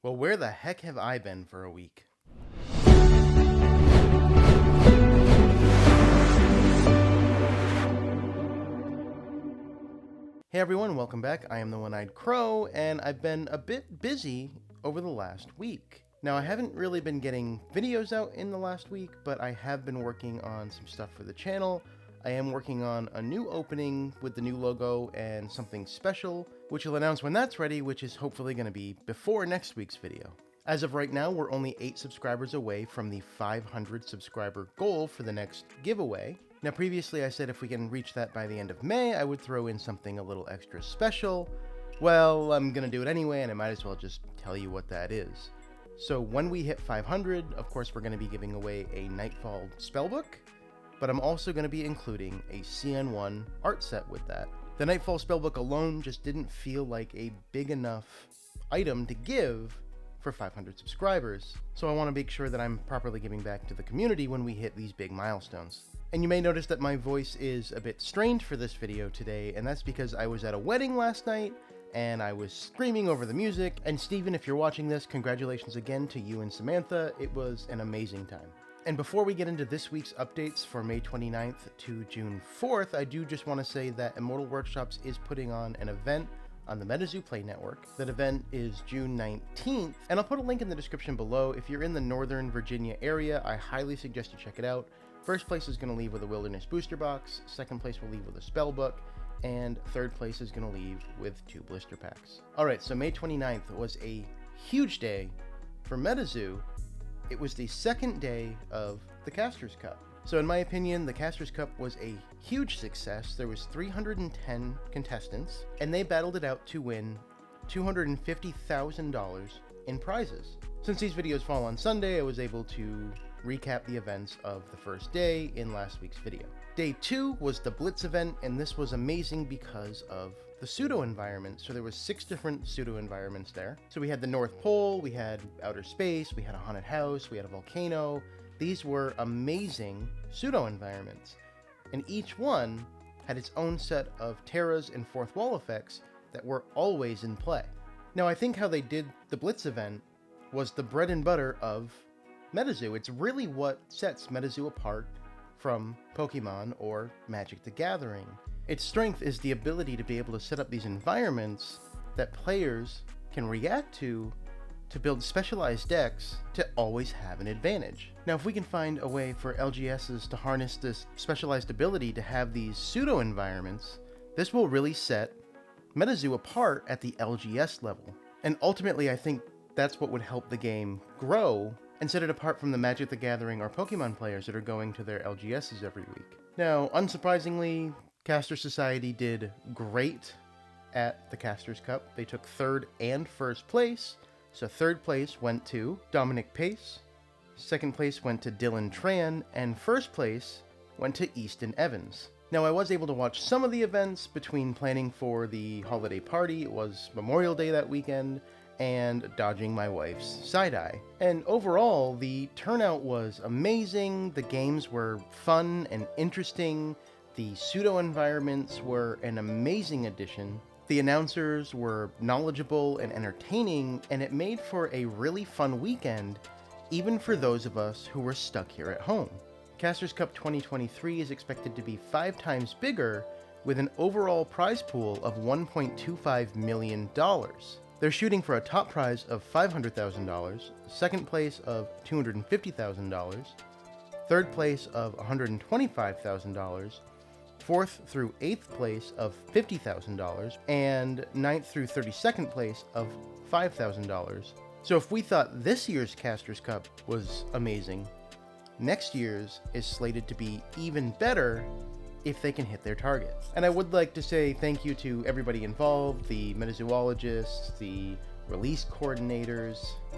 Well, where the heck have I been for a week? Hey everyone, welcome back. I am the One-Eyed Crow, and I've been a bit busy over the last week. Now, I haven't really been getting videos out in the last week, but I have been working on some stuff for the channel. I am working on a new opening with the new logo and something special, which I'll announce when that's ready, which is hopefully going to be before next week's video. As of right now, we're only 8 subscribers away from the 500 subscriber goal for the next giveaway. Now, previously I said if we can reach that by the end of May, I would throw in something a little extra special. Well, I'm gonna do it anyway, and I might as well just tell you what that is. So when we hit 500, of course, we're gonna be giving away a Nightfall spellbook, but I'm also gonna be including a CN1 art set with that. The Nightfall spellbook alone just didn't feel like a big enough item to give for 500 subscribers, so I want to make sure that I'm properly giving back to the community when we hit these big milestones. And you may notice that my voice is a bit strained for this video today, and that's because I was at a wedding last night, and I was screaming over the music, and Steven, if you're watching this, congratulations again to you and Samantha. It was an amazing time. And before we get into this week's updates for May 29th to June 4th, I do just want to say that Immortal Workshops is putting on an event on the MetaZoo Play Network. That event is June 19th, and I'll put a link in the description below. If you're in the Northern Virginia area, I highly suggest you check it out. First place is going to leave with a Wilderness Booster Box, second place will leave with a Spellbook, and third place is going to leave with 2 Blister Packs. Alright, so May 29th was a huge day for MetaZoo. It was the second day of the Casters Cup. So in my opinion, the Casters Cup was a huge success. There was 310 contestants, and they battled it out to win $250,000 in prizes. Since these videos fall on Sunday, I was able to recap the events of the first day in last week's video. Day 2 was the Blitz event, and this was amazing because of the pseudo environment. So there was 6 different pseudo environments there. So we had the North Pole, we had outer space, we had a haunted house, we had a volcano. These were amazing pseudo environments, and each one had its own set of terras and fourth wall effects that were always in play. Now, I think how they did the Blitz event was the bread and butter of MetaZoo. It's really what sets MetaZoo apart from Pokemon or Magic the Gathering. Its strength is the ability to be able to set up these environments that players can react to build specialized decks to always have an advantage. Now, if we can find a way for LGSs to harness this specialized ability to have these pseudo environments, this will really set MetaZoo apart at the LGS level. And ultimately, I think that's what would help the game grow and set it apart from the Magic the Gathering or Pokemon players that are going to their LGSs every week. Now, unsurprisingly, Caster Society did great at the Casters Cup. They took 3rd and 1st place. So 3rd place went to Dominic Pace, 2nd place went to Dylan Tran, and 1st place went to Easton Evans. Now, I was able to watch some of the events between planning for the holiday party. It was Memorial Day that weekend, and dodging my wife's side-eye. And overall, the turnout was amazing. The games were fun and interesting. The pseudo environments were an amazing addition. The announcers were knowledgeable and entertaining, and it made for a really fun weekend, even for those of us who were stuck here at home. Casters Cup 2023 is expected to be 5 times bigger, with an overall prize pool of $1.25 million. They're shooting for a top prize of $500,000, second place of $250,000, third place of $125,000, 4th through 8th place of $50,000, and 9th through 32nd place of $5,000. So if we thought this year's Casters Cup was amazing, next year's is slated to be even better if they can hit their target. And I would like to say thank you to everybody involved, the metazoologists, the release coordinators,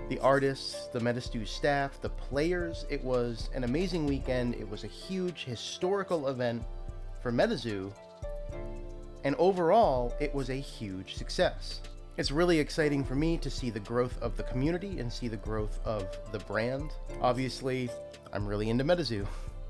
the artists, the MetaZoo staff, the players. It was an amazing weekend. It was a huge historical event for MetaZoo, and overall, it was a huge success. It's really exciting for me to see the growth of the community and see the growth of the brand. Obviously, I'm really into MetaZoo.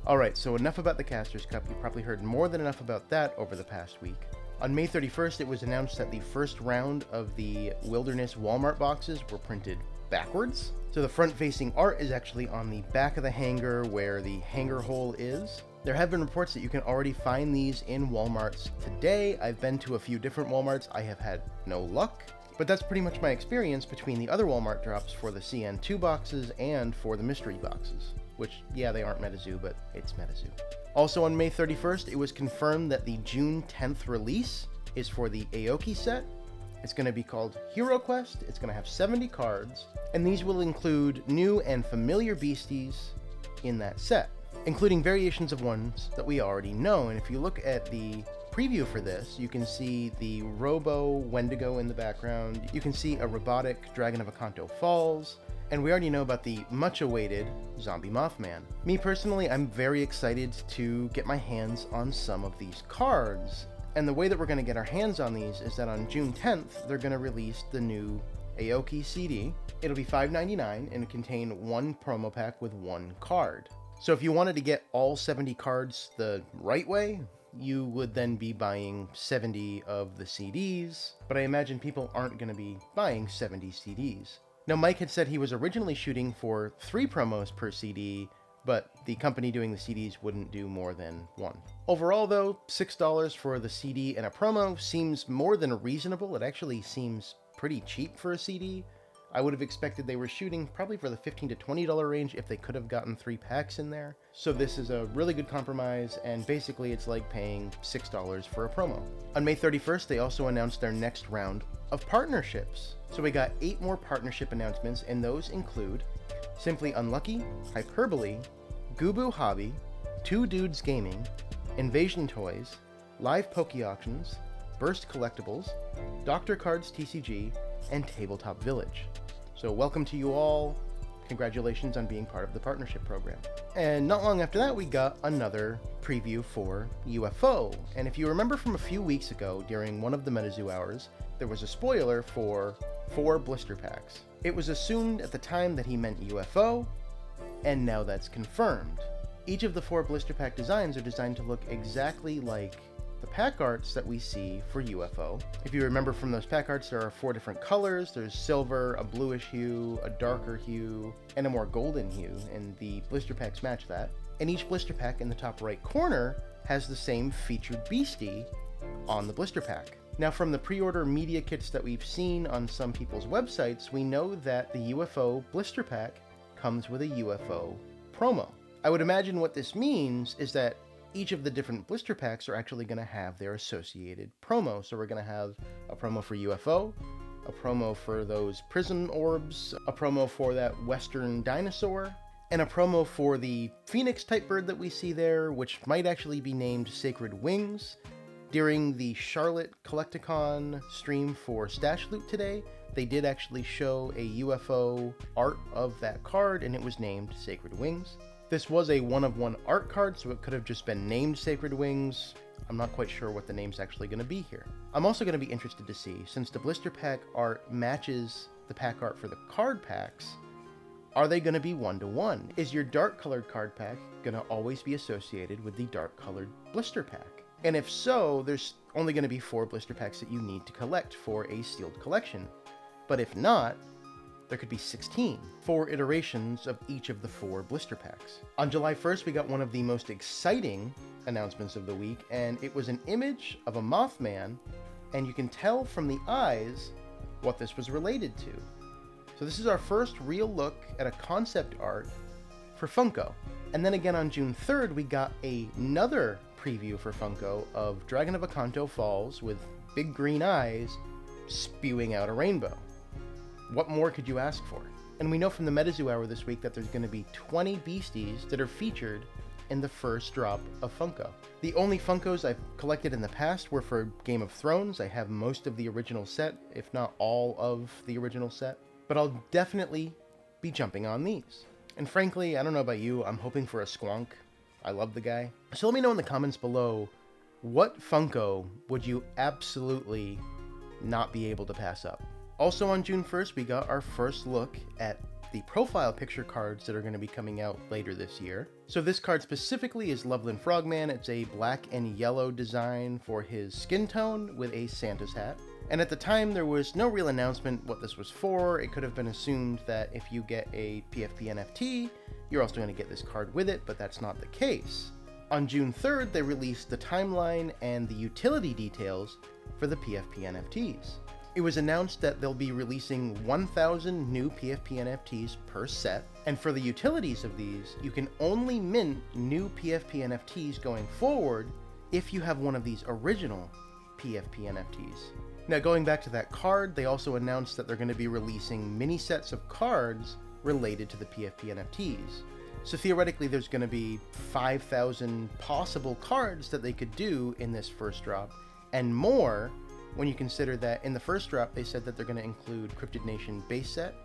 Alright, so enough about the Casters Cup. You probably heard more than enough about that over the past week. On May 31st, it was announced that the first round of the Wilderness Walmart boxes were printed backwards. So the front-facing art is actually on the back of the hanger where the hanger hole is. There have been reports that you can already find these in Walmarts today. I've been to a few different Walmarts. I have had no luck, but that's pretty much my experience between the other Walmart drops for the CN2 boxes and for the mystery boxes, which, yeah, they aren't MetaZoo, but it's MetaZoo. Also on May 31st, it was confirmed that the June 10th release is for the Aoki set. It's going to be called Hiroquest. It's going to have 70 cards, and these will include new and familiar beasties in that set, including variations of ones that we already know. And if you look at the preview for this, you can see the Robo Wendigo in the background. You can see a robotic Dragon of Akanto Falls, and we already know about the much-awaited Zombie Mothman. Me personally, I'm very excited to get my hands on some of these cards. And the way that we're going to get our hands on these is that on June 10th, they're going to release the new Aoki CD. It'll be $5.99 and contain one promo pack with one card. So if you wanted to get all 70 cards the right way, you would then be buying 70 of the CDs, but I imagine people aren't going to be buying 70 CDs. Now, Mike had said he was originally shooting for 3 promos per CD, but the company doing the CDs wouldn't do more than 1. Overall, though, $6 for the CD and a promo seems more than reasonable. It actually seems pretty cheap for a CD. I would have expected they were shooting probably for the $15 to $20 range if they could have gotten 3 packs in there. So this is a really good compromise, and basically it's like paying $6 for a promo. On May 31st, they also announced their next round of partnerships. So we got 8 more partnership announcements, and those include Simply Unlucky, Hyperbole, Gubu Hobby, Two Dudes Gaming, Invasion Toys, Live Poke Auctions, Burst Collectibles, Dr. Cards TCG, and Tabletop Village. So welcome to you all. Congratulations on being part of the partnership program. And not long after that, we got another preview for UFO. And if you remember from a few weeks ago during one of the MetaZoo Hours, there was a spoiler for 4 blister packs. It was assumed at the time that he meant UFO, and now that's confirmed. Each of the 4 blister pack designs are designed to look exactly like the pack arts that we see for UFO. If you remember from those pack arts, there are 4 different colors. There's silver, a bluish hue, a darker hue, and a more golden hue, and the blister packs match that. And each blister pack in the top right corner has the same featured beastie on the blister pack. Now, from the pre-order media kits that we've seen on some people's websites, we know that the UFO blister pack comes with a UFO promo. I would imagine what this means is that each of the different blister packs are actually going to have their associated promo. So we're going to have a promo for UFO, a promo for those prism orbs, a promo for that western dinosaur, and a promo for the phoenix type bird that we see there, which might actually be named Sacred Wings. During the Charlotte Collecticon stream for Stash Loot today, they did actually show a UFO art of that card, and it was named Sacred Wings. This was a one-of-one art card, so it could have just been named Sacred Wings. I'm not quite sure what the name's actually going to be here. I'm also going to be interested to see, since the blister pack art matches the pack art for the card packs, are they going to be one-to-one? Is your dark-colored card pack going to always be associated with the dark-colored blister pack? And if so, there's only going to be 4 blister packs that you need to collect for a sealed collection. But if not, there could be 16, 4 iterations of each of the 4 blister packs. On July 1st, we got one of the most exciting announcements of the week, and it was an image of a Mothman, and you can tell from the eyes what this was related to. So this is our first real look at a concept art for Funko. And then again on June 3rd, we got another preview for Funko of Dragon of Akanto Falls with big green eyes spewing out a rainbow. What more could you ask for? And we know from the MetaZoo Hour this week that there's going to be 20 beasties that are featured in the first drop of Funko. The only Funkos I've collected in the past were for Game of Thrones. I have most of the original set, if not all of the original set, but I'll definitely be jumping on these. And frankly, I don't know about you, I'm hoping for a Squonk. I love the guy. So let me know in the comments below, what Funko would you absolutely not be able to pass up? Also on June 1st, we got our first look at the profile picture cards that are going to be coming out later this year. So this card specifically is Loveland Frogman. It's a black and yellow design for his skin tone with a Santa's hat. And at the time, there was no real announcement what this was for. It could have been assumed that if you get a PFP NFT, you're also going to get this card with it, but that's not the case. On June 3rd, they released the timeline and the utility details for the PFP NFTs. It was announced that they'll be releasing 1,000 new PFP NFTs per set, and for the utilities of these, you can only mint new PFP NFTs going forward if you have one of these original PFP NFTs. Now, going back to that card, they also announced that they're going to be releasing mini sets of cards related to the PFP NFTs. So theoretically, there's going to be 5,000 possible cards that they could do in this first drop, and more when you consider that in the first drop, they said that they're going to include Cryptid Nation base set,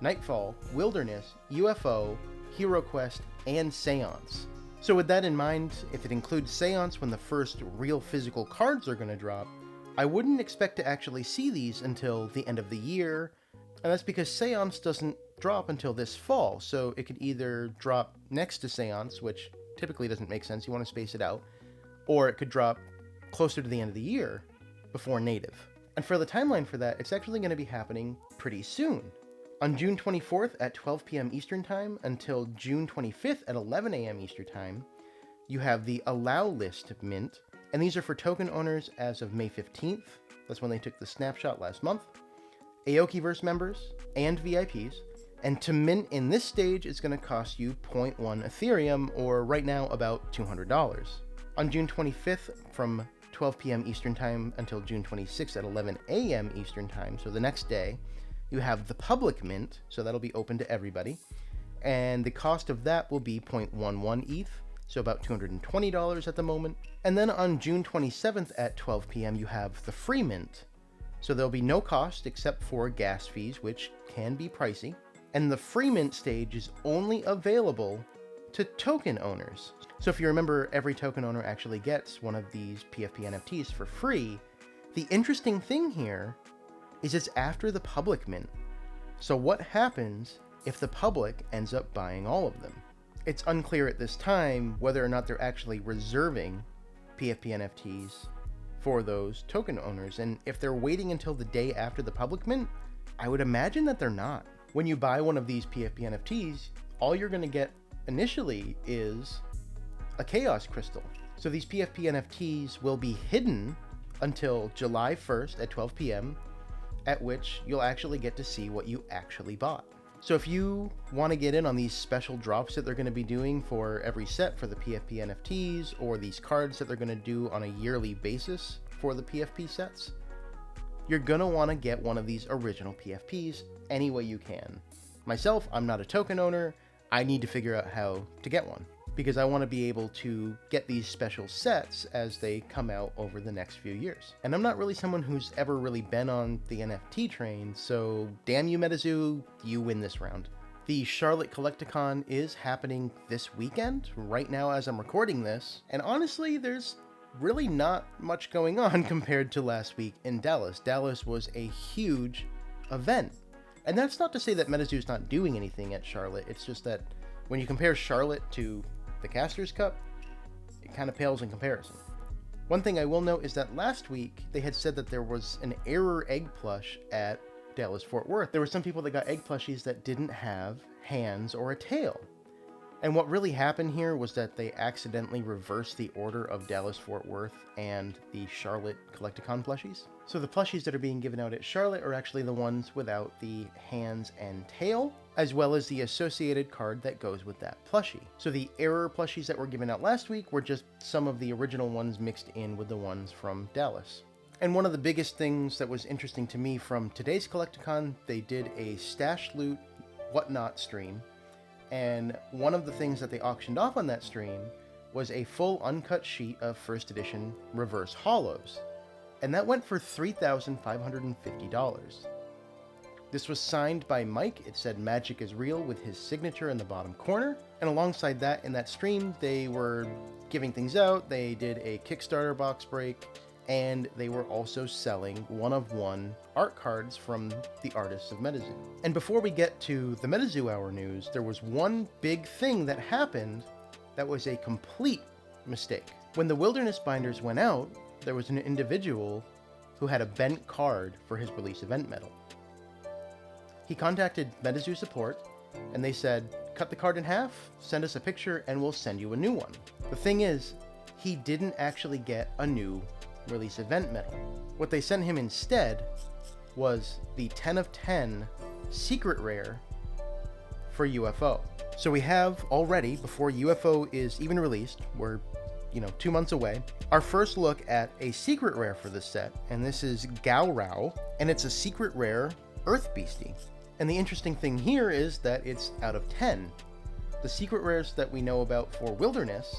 Nightfall, Wilderness, UFO, Hiroquest, and Seance. So with that in mind, if it includes Seance when the first real physical cards are going to drop, I wouldn't expect to actually see these until the end of the year, and that's because Seance doesn't drop until this fall, so it could either drop next to Seance, which typically doesn't make sense, you want to space it out, or it could drop closer to the end of the year before native. And for the timeline for that, it's actually going to be happening pretty soon. On June 24th at 12 p.m. Eastern Time until June 25th at 11 a.m. Eastern Time, you have the Allow List mint, and these are for token owners as of May 15th. That's when they took the snapshot last month. Aokiverse members and VIPs. And to mint in this stage, it's going to cost you 0.1 Ethereum, or right now about $200. On June 25th from 12 p.m. Eastern Time until June 26th at 11 a.m. Eastern Time, so the next day, you have the public mint, so that'll be open to everybody. And the cost of that will be 0.11 ETH, so about $220 at the moment. And then on June 27th at 12 p.m. you have the free mint. So there'll be no cost except for gas fees, which can be pricey. And the free mint stage is only available to token owners. So if you remember, every token owner actually gets one of these PFP NFTs for free. The interesting thing here is it's after the public mint. So what happens if the public ends up buying all of them? It's unclear at this time whether or not they're actually reserving PFP NFTs for those token owners. And if they're waiting until the day after the public mint, I would imagine that they're not. When you buy one of these PFP NFTs, all you're going to get initially is a Chaos Crystal. So these PFP NFTs will be hidden until July 1st at 12 p.m., at which you'll actually get to see what you actually bought. So if you want to get in on these special drops that they're going to be doing for every set for the PFP NFTs, or these cards that they're going to do on a yearly basis for the PFP sets, you're going to want to get one of these original PFPs any way you can. Myself, I'm not a token owner. I need to figure out how to get one, because I want to be able to get these special sets as they come out over the next few years. And I'm not really someone who's ever really been on the NFT train, so damn you, MetaZoo, you win this round. The Charlotte Collecticon is happening this weekend, right now as I'm recording this, and honestly, there's really not much going on compared to last week in Dallas. Dallas was a huge event. And that's not to say that MetaZoo's not doing anything at Charlotte, it's just that when you compare Charlotte to the Casters Cup, it kind of pales in comparison. One thing I will note is that last week they had said that there was an error egg plush at Dallas Fort Worth. There were some people that got egg plushies that didn't have hands or a tail. And what really happened here was that they accidentally reversed the order of Dallas Fort Worth and the Charlotte Collecticon plushies. So the plushies that are being given out at Charlotte are actually the ones without the hands and tail, as well as the associated card that goes with that plushie. So the error plushies that were given out last week were just some of the original ones mixed in with the ones from Dallas. And one of the biggest things that was interesting to me from today's Collecticon, they did a stash loot whatnot stream. And one of the things that they auctioned off on that stream was a full uncut sheet of first edition reverse hollows. And that went for $3,550. This was signed by Mike. It said "Magic is Real" with his signature in the bottom corner. And alongside that, in that stream, they were giving things out. They did a Kickstarter box break, and they were also selling one-of-one art cards from the artists of MetaZoo. And before we get to the MetaZoo Hour news, there was one big thing that happened that was a complete mistake. When the Wilderness binders went out, there was an individual who had a bent card for his release event medal. He contacted MetaZoo support, and they said, cut the card in half, send us a picture, and we'll send you a new one. The thing is, he didn't actually get a new release event medal. What they sent him instead was the 10 of 10 Secret Rare for UFO. So we have already, before UFO is even released, we're 2 months away, our first look at a Secret Rare for this set, and this is Gao Rao, and it's a Secret Rare Earth Beastie. And the interesting thing here is that it's out of 10. The Secret Rares that we know about for Wilderness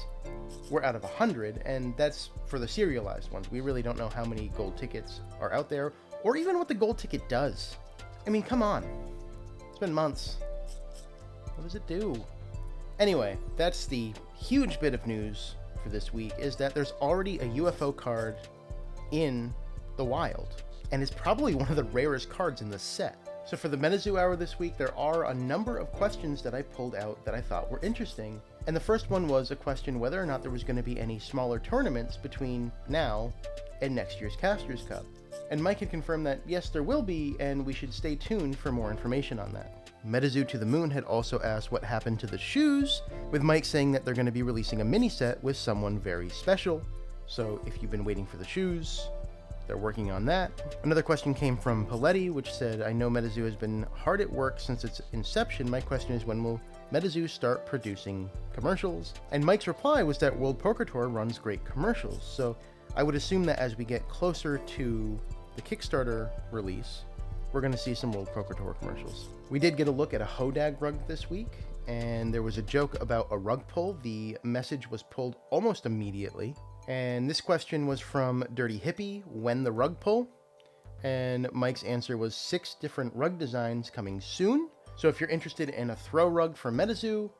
were out of 100, and that's for the serialized ones. We really don't know how many gold tickets are out there, or even what the gold ticket does. I mean, come on. It's been months. What does it do? Anyway, that's the huge bit of news for this week, is that there's already a UFO card in the wild, and it's probably one of the rarest cards in the set. So for the MetaZoo Hour this week, there are a number of questions that I pulled out that I thought were interesting. And the first one was a question whether or not there was going to be any smaller tournaments between now and next year's Casters Cup. And Mike had confirmed that yes, there will be, and we should stay tuned for more information on that. MetaZoo to the Moon had also asked what happened to the shoes, with Mike saying that they're going to be releasing a mini set with someone very special. So if you've been waiting for the shoes, they're working on that. Another question came from Paletti, which said, I know MetaZoo has been hard at work since its inception. My question is, when will MetaZoo start producing commercials? And Mike's reply was that World Poker Tour runs great commercials. So I would assume that as we get closer to the Kickstarter release, we're going to see some World Poker Tour commercials. We did get a look at a Hodag rug this week, and there was a joke about a rug pull. The message was pulled almost immediately. And this question was from Dirty Hippie, when the rug pull? And Mike's answer was 6 different rug designs coming soon. So if you're interested in a throw rug for MetaZoo,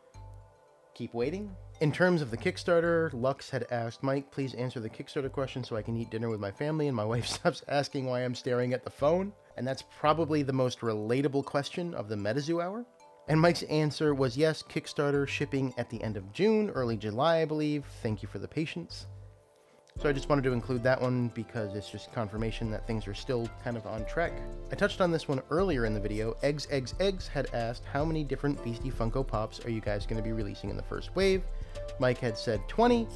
keep waiting. In terms of the Kickstarter, Lux had asked, Mike, please answer the Kickstarter question so I can eat dinner with my family and my wife stops asking why I'm staring at the phone. And that's probably the most relatable question of the MetaZoo Hour. And Mike's answer was yes, Kickstarter shipping at the end of June, early July, I believe. Thank you for the patience. So I just wanted to include that one because it's just confirmation that things are still kind of on track. I touched on this one earlier in the video. Eggs had asked, how many different Beastie Funko Pops are you guys going to be releasing in the first wave? Mike had said 20,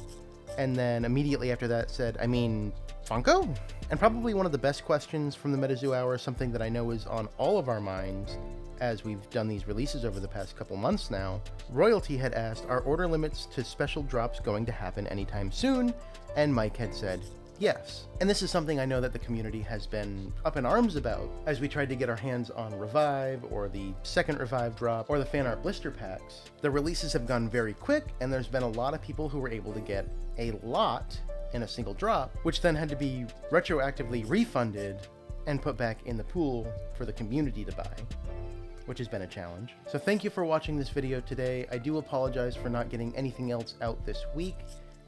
and then immediately after that said, I mean, Funko? And probably one of the best questions from the MetaZoo Hour, something that I know is on all of our minds as we've done these releases over the past couple months now. Royalty had asked, are order limits to special drops going to happen anytime soon? And Mike had said, yes. And this is something I know that the community has been up in arms about as we tried to get our hands on Revive or the second Revive drop or the fan art blister packs. The releases have gone very quick, and there's been a lot of people who were able to get a lot in a single drop, which then had to be retroactively refunded and put back in the pool for the community to buy, which has been a challenge. So thank you for watching this video today. I do apologize for not getting anything else out this week.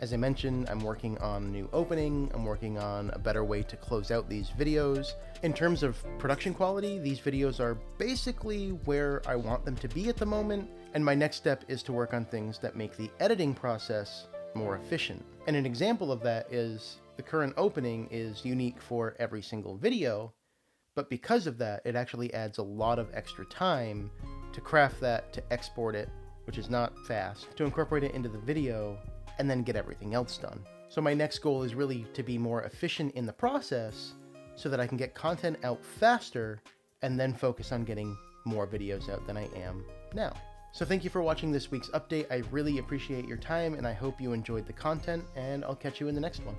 As I mentioned, I'm working on a new opening. I'm working on a better way to close out these videos. In terms of production quality, these videos are basically where I want them to be at the moment, and my next step is to work on things that make the editing process more efficient. And an example of that is the current opening is unique for every single video, but because of that, it actually adds a lot of extra time to craft that, to export it, which is not fast, to incorporate it into the video, and then get everything else done. So my next goal is really to be more efficient in the process so that I can get content out faster and then focus on getting more videos out than I am now. So thank you for watching this week's update. I really appreciate your time, and I hope you enjoyed the content, and I'll catch you in the next one.